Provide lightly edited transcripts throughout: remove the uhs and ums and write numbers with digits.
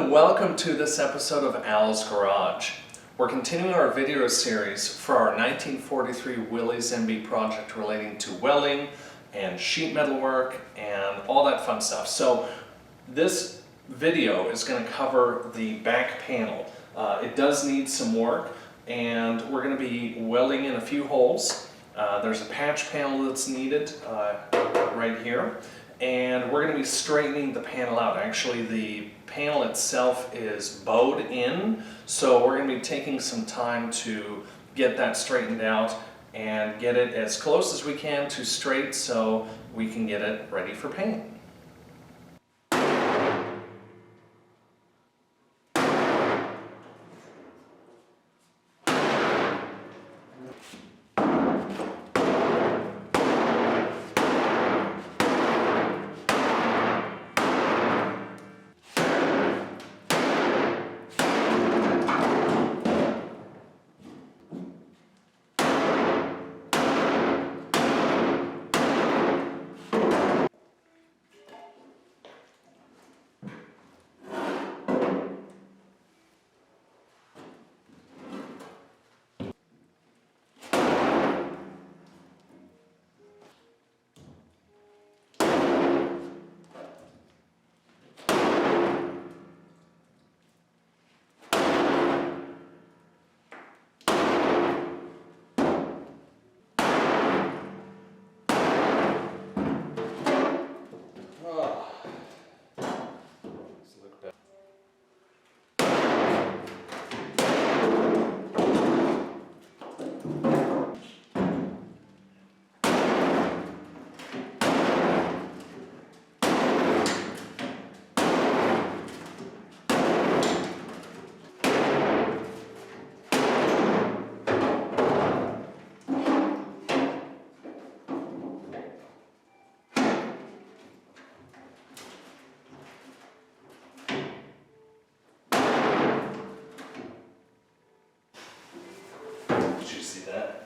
and welcome to this episode of Al's Garage. We're continuing our video series for our 1943 Willys MB project relating to welding and sheet metal work and all that fun stuff. So this video is going to cover the back panel. It does need some work, and we're going to be welding in a few holes. There's a patch panel that's needed right here. And we're going to be straightening the panel out. Actually, the panel itself is bowed in, so we're going to be taking some time to get that straightened out and get it as close as we can to straight so we can get it ready for paint.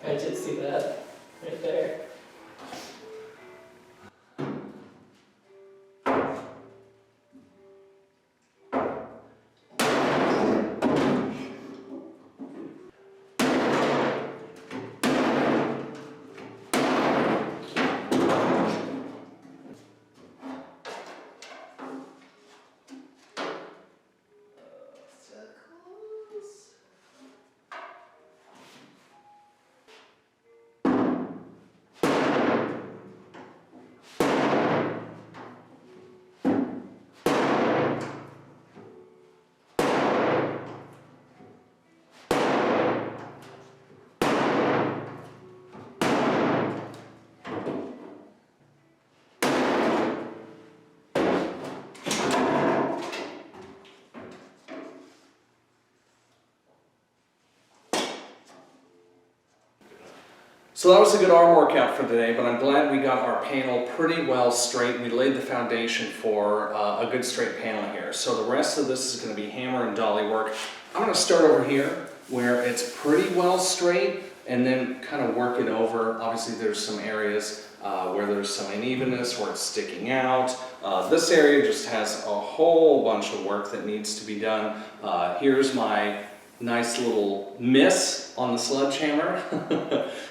I did see that right there. So that was a good arm workout for today, but I'm glad we got our panel pretty well straight. We laid the foundation for a good straight panel here. So the rest of this is going to be hammer and dolly work. I'm going to start over here where it's pretty well straight and then kind of work it over. Obviously there's some areas where there's some unevenness, where it's sticking out. This area just has a whole bunch of work that needs to be done. Here's my nice little miss on the sledgehammer.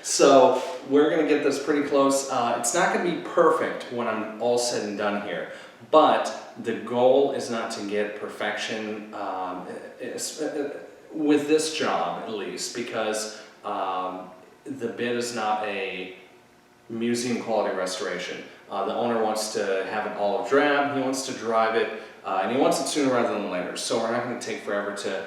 So we're going to get this pretty close. It's not going to be perfect when I'm all said and done here, but the goal is not to get perfection with this job at least, because the bit is not a museum quality restoration. The owner wants to have it olive drab, he wants to drive it, and he wants it sooner rather than later. So we're not going to take forever to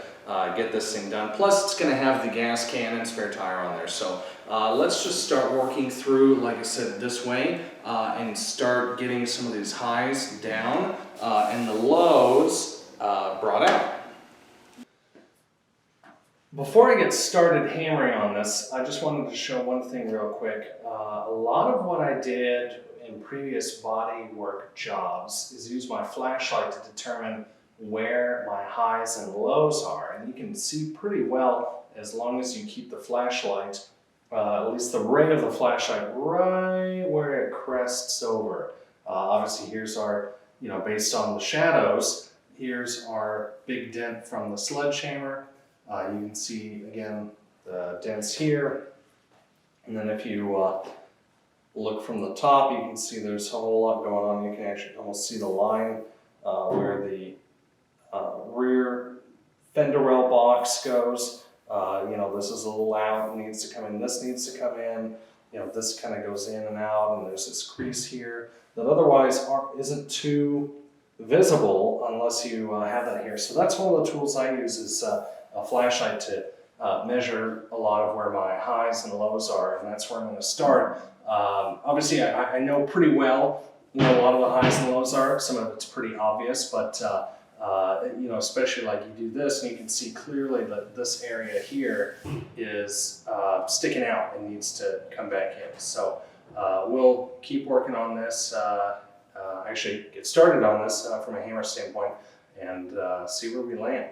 get this thing done. Plus it's going to have the gas can and spare tire on there. So let's just start working through, like I said, this way and start getting some of these highs down and the lows brought out. Before I get started hammering on this, I just wanted to show one thing real quick. A lot of what I did in previous body work jobs is use my flashlight to determine where my highs and lows are, and you can see pretty well as long as you keep the flashlight, at least the ray of the flashlight, right where it crests over. Obviously here's our, based on the shadows, Here's our big dent from the sledgehammer. You can see again the dents here. And then if you look from the top, you can see there's a whole lot going on. You can actually almost see the line where the rear fender well box goes. You know, this is a little out, needs to come in, this needs to come in. You know, this kind of goes in and out, and there's this crease here that otherwise isn't too visible unless you have that here. So that's one of the tools I use is a flashlight to measure a lot of where my highs and lows are, and that's where I'm going to start. Obviously, I know pretty well, you know, a lot of the highs and lows are. Some of it's pretty obvious, but you know, especially like you do this, and you can see clearly that this area here is sticking out and needs to come back in. So we'll keep working on this. Actually, get started on this from a hammer standpoint, and see where we land.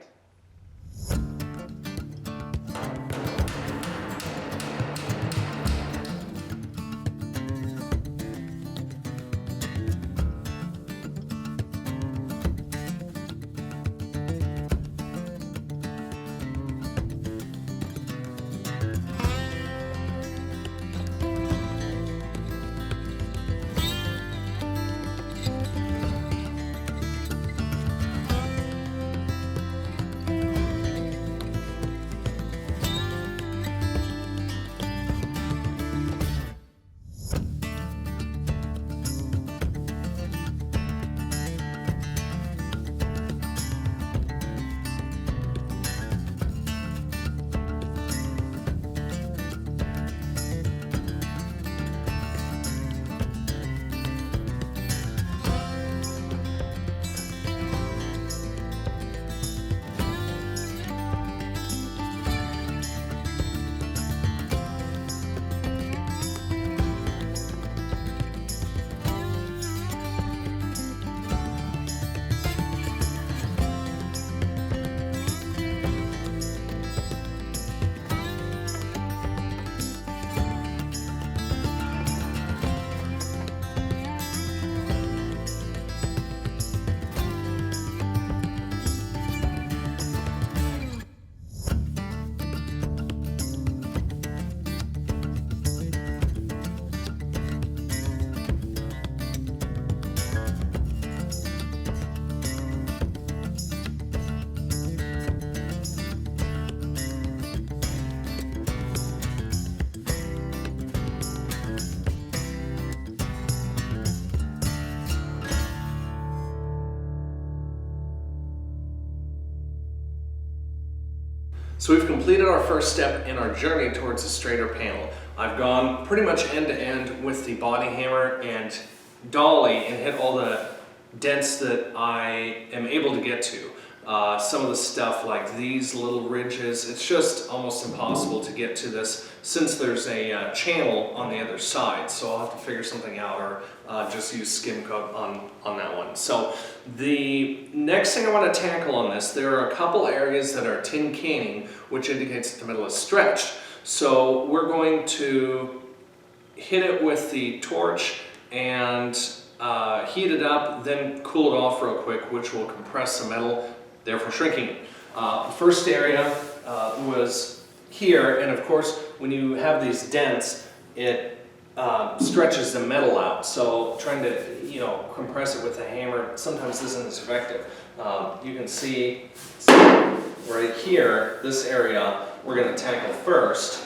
So we've completed our first step in our journey towards a straighter panel. I've gone pretty much end to end with the body hammer and dolly and hit all the dents that I am able to get to. Some of the stuff like these little ridges, it's just almost impossible to get to this since there's a channel on the other side. So I'll have to figure something out, or just use skim coat on that one. So the next thing I want to tackle on this, there are a couple areas that are tin canning, which indicates that the metal is stretched. So we're going to hit it with the torch and heat it up, then cool it off real quick, which will compress the metal, therefore shrinking it. The first area was here, and of course when you have these dents, it stretches the metal out. So trying to, you know, compress it with a hammer sometimes isn't as effective. You can see right here, this area we're going to tackle first.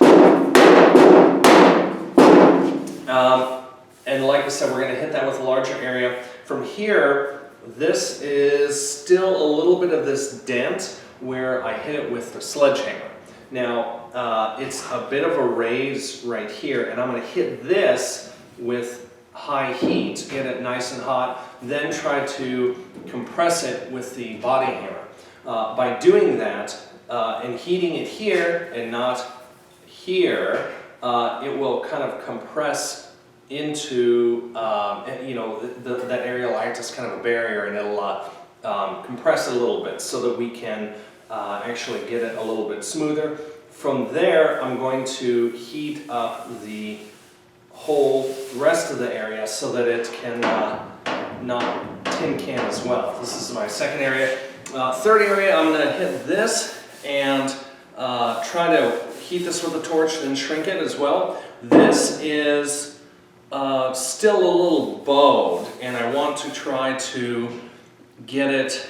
And like I said, we're going to hit that with a larger area. From here, this is still a little bit of this dent where I hit it with the sledgehammer. Now, it's a bit of a raise right here, and I'm going to hit this with high heat, get it nice and hot, then try to compress it with the body hammer. By doing that, and heating it here and not here, it will kind of compress into, you know, that area will act as kind of a barrier, and it'll compress it a little bit so that we can actually get it a little bit smoother. From there, I'm going to heat up the whole rest of the area so that it can not tin can as well. This is my second area. Third area, I'm going to hit this and try to heat this with a torch and shrink it as well. This is still a little bowed, and I want to try to get it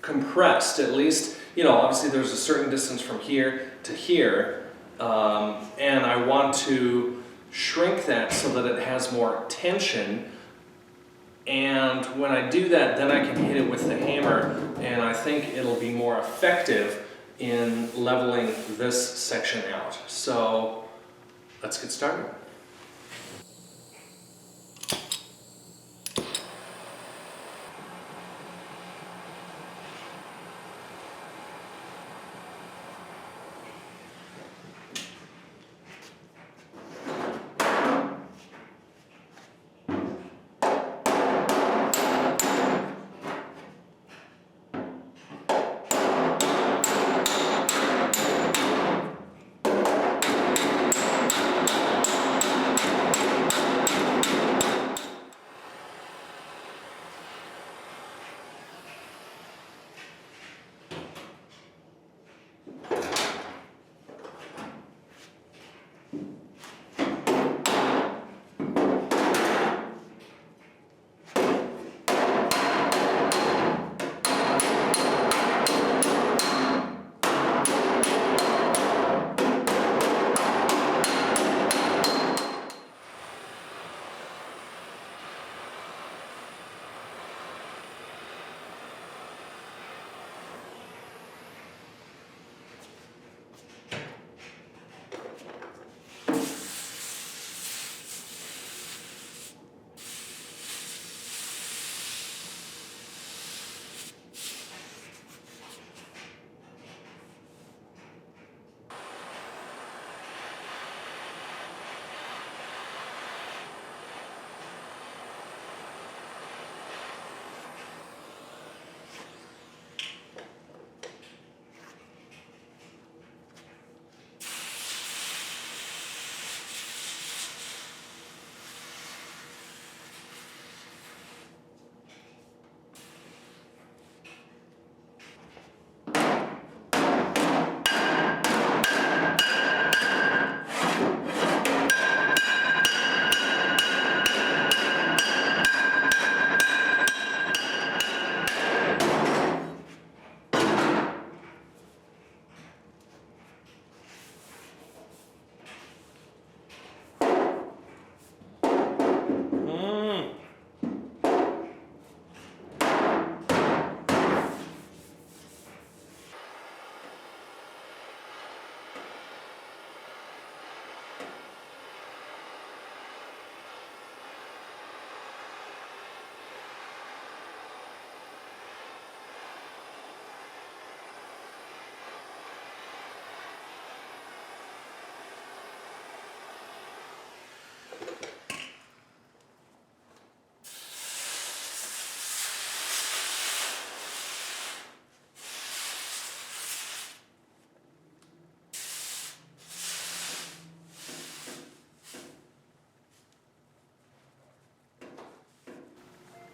compressed, at least. You know, obviously there's a certain distance from here to here, and I want to shrink that so that it has more tension. And when I do that, then I can hit it with the hammer, and I think it'll be more effective in leveling this section out. So let's get started.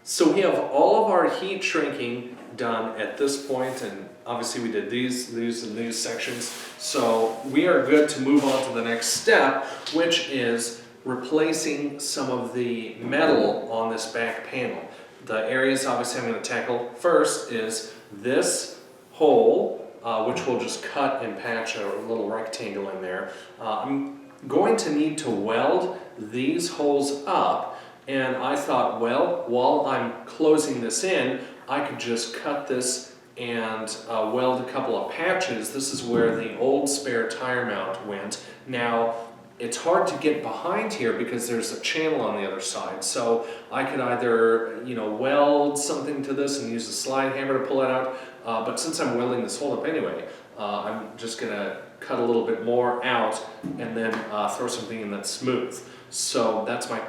So we have all of our heat shrinking done at this point, and obviously we did these and these sections. So we are good to move on to the next step, which is replacing some of the metal on this back panel. The areas obviously I'm going to tackle first is this hole, which we'll just cut and patch a little rectangle in there. I'm going to need to weld these holes up. And I thought, well, while I'm closing this in, I could just cut this and weld a couple of patches. This is where the old spare tire mount went. Now, it's hard to get behind here because there's a channel on the other side. So I could either, weld something to this and use a slide hammer to pull it out. But since I'm welding this hole up anyway, I'm just gonna cut a little bit more out and then throw something in that's smooth. So that's my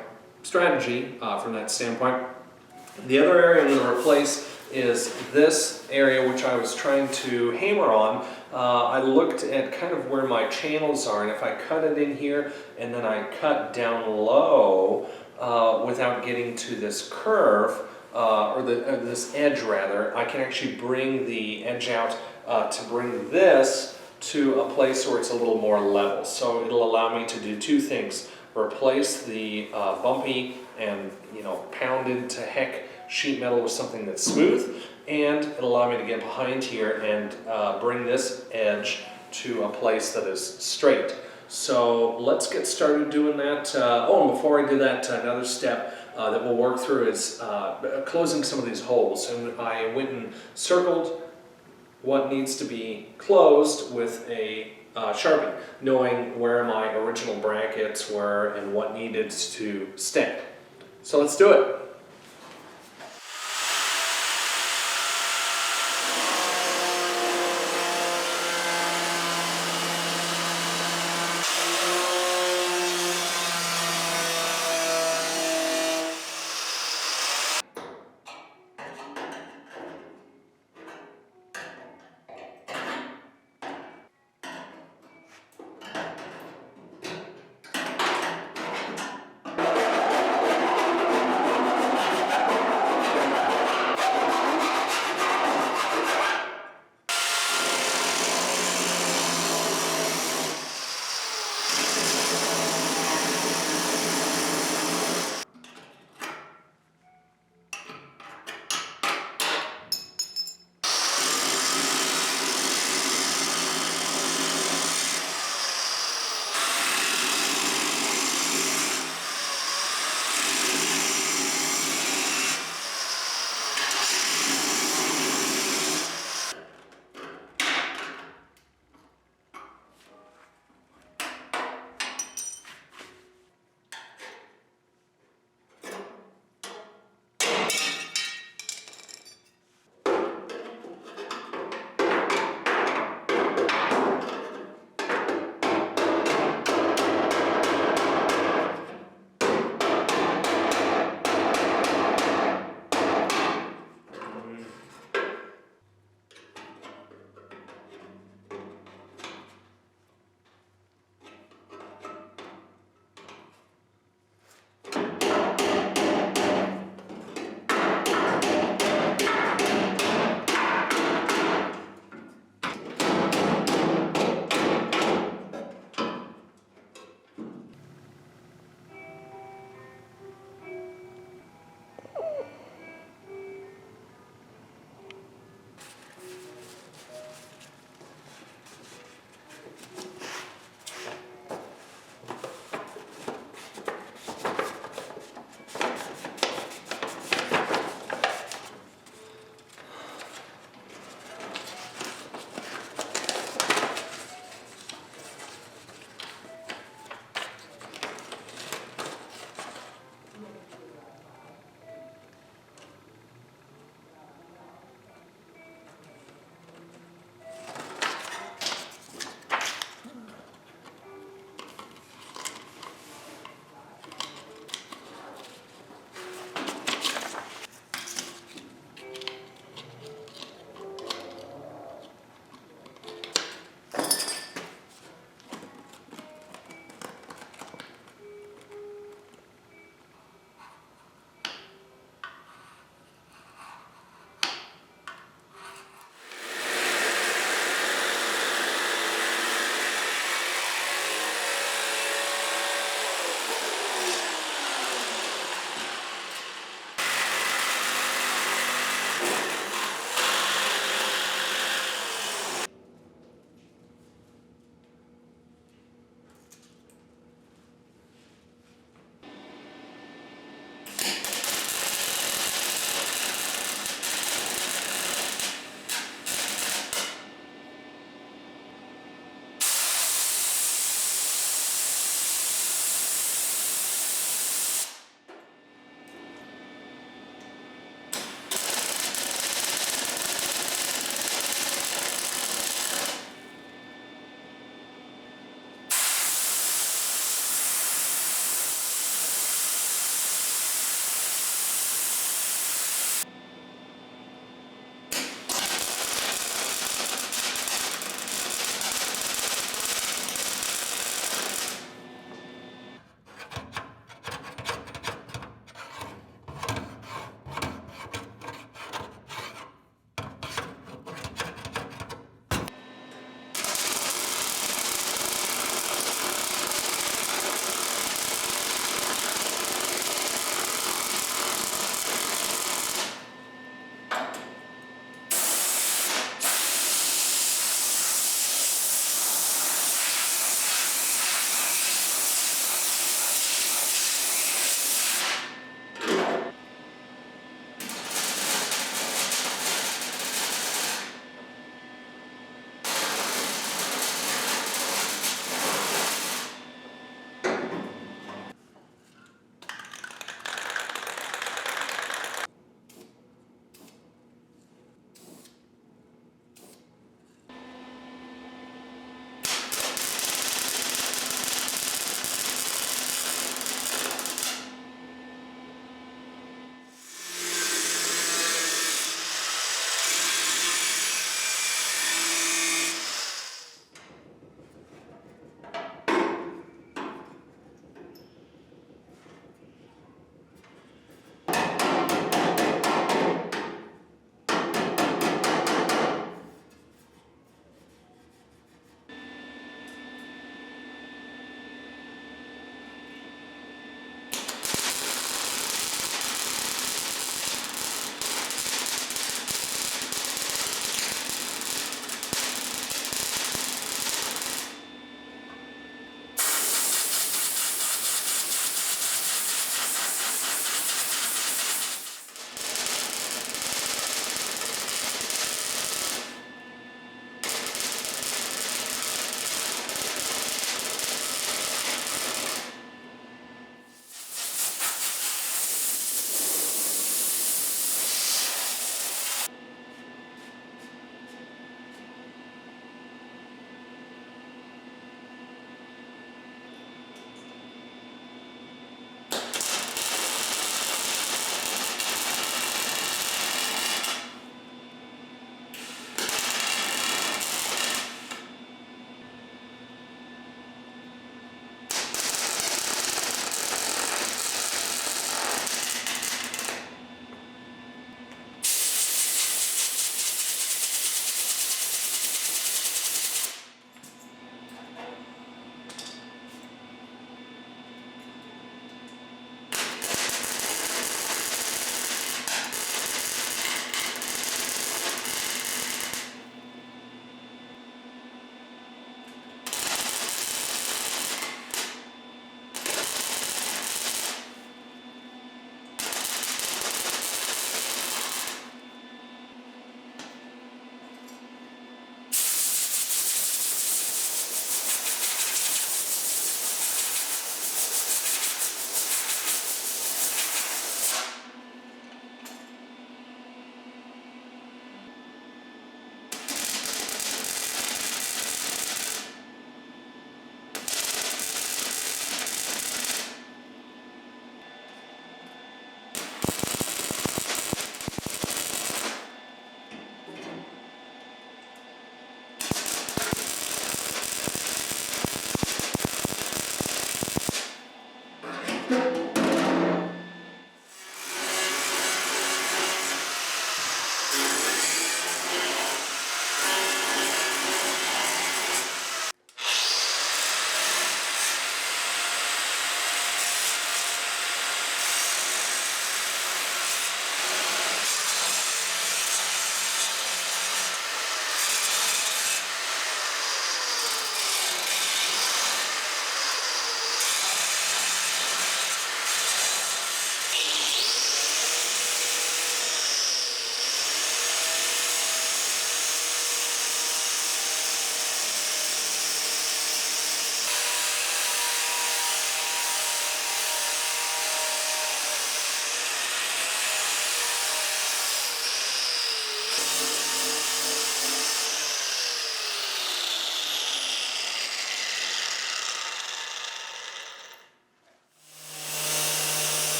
strategy from that standpoint. The other area I'm going to replace is this area which I was trying to hammer on. I looked at kind of where my channels are, and if I cut it in here and then I cut down low without getting to this curve, this edge rather, I can actually bring the edge out to bring this to a place where it's a little more level. So it'll allow me to do two things: replace the bumpy and pounded to heck sheet metal with something that's smooth, and it'll allow me to get behind here and bring this edge to a place that is straight. So let's get started doing that. And before I do that, another step that we'll work through is closing some of these holes. And I went and circled what needs to be closed with a Sharpie, knowing where my original brackets were and what needed to stay. So let's do it.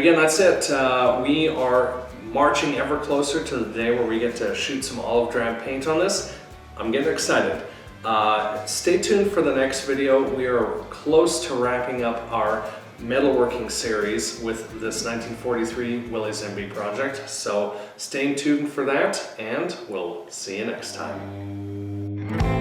again, that's it. We are marching ever closer to the day where we get to shoot some olive drab paint on this. I'm getting excited. Stay tuned for the next video. We are close to wrapping up our metalworking series with this 1943 Willys MB project. So stay tuned for that, and we'll see you next time.